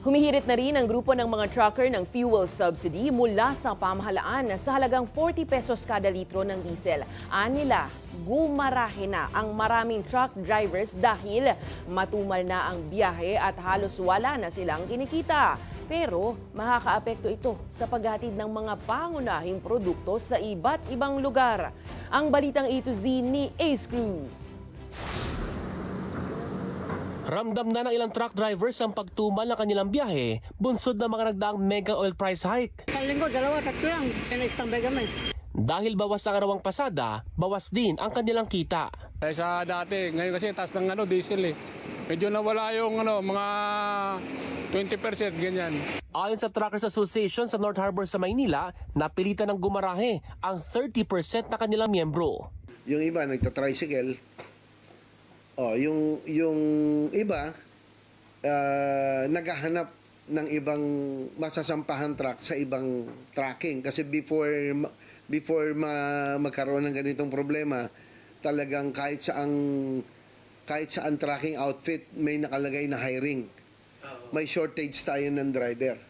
Humihirit na rin ang grupo ng mga trucker ng fuel subsidy mula sa pamahalaan sa halagang 40 pesos kada litro ng diesel. Anila, gumarahe na ang maraming truck drivers dahil matumal na ang biyahe at halos wala na silang kinikita. Pero makakaapekto ito sa paghatid ng mga pangunahing produkto sa iba't ibang lugar. Ang balitang A to Z ni Ace Cruz. Ramdam na ng ilang truck drivers ang pagtumal ng kanilang biyahe, bunsod ng mga nagdaang mega oil price hike. Sa linggo, dalawa, tatlo lang. Kaya kami. Dahil bawas ang arawang pasada, bawas din ang kanilang kita. Sa dati, ngayon kasi taas ng diesel eh. Medyo nawala yung mga 20% ganyan. Ayon sa Truckers Association sa North Harbor sa Maynila, napilitan ng gumarahe ang 30% na kanilang miyembro. Yung iba nagta-tricycle. Yung iba naghahanap ng ibang masasampahan truck sa ibang tracking kasi before magkaroon ng ganitong problema, talagang kahit saan tracking outfit may nakalagay na hiring. May shortage tayo ng driver.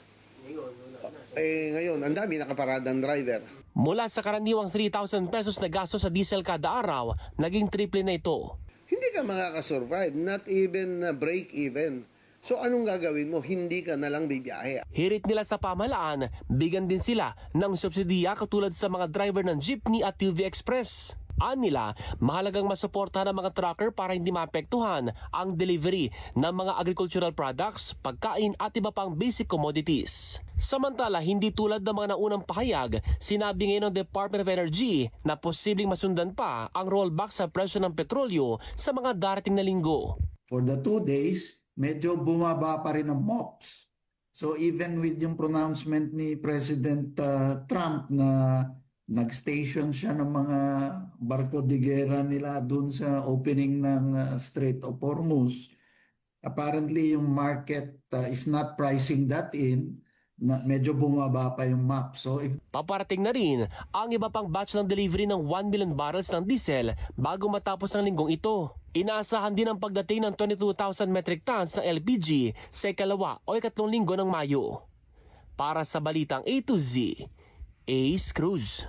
Ngayon, ang dami nakaparadang driver. Mula sa karaniwang 3,000 pesos na gasto sa diesel kada araw, naging triple na ito. Hindi ka makakasurvive, not even break even. So anong gagawin mo? Hindi ka na lang bibiyahe. Hirit nila sa pamahalaan, bigyan din sila ng subsidiya katulad sa mga driver ng jeepney at UV Express. Anila, mahalagang masuportahan ng mga trucker para hindi maapektuhan ang delivery ng mga agricultural products, pagkain at iba pang basic commodities. Samantala, hindi tulad ng mga naunang pahayag, sinabi ngayon ng Department of Energy na posibleng masundan pa ang rollback sa presyo ng petrolyo sa mga darating na linggo. For the 2 days, medyo bumaba pa rin ang MOPS. So even with yung pronouncement ni President Trump na nag-station siya ng mga barko de guerra nila dun sa opening ng Strait of Hormuz, apparently yung market is not pricing that in. Medyo bumaba pa yung map. So Paparating na rin ang iba pang batch ng delivery ng 1 million barrels ng diesel bago matapos ang linggong ito. Inaasahan din ang pagdating ng 22,000 metric tons ng LPG sa ikalawa o ikatlong linggo ng Mayo. Para sa Balitang A to Z, Ace Cruz.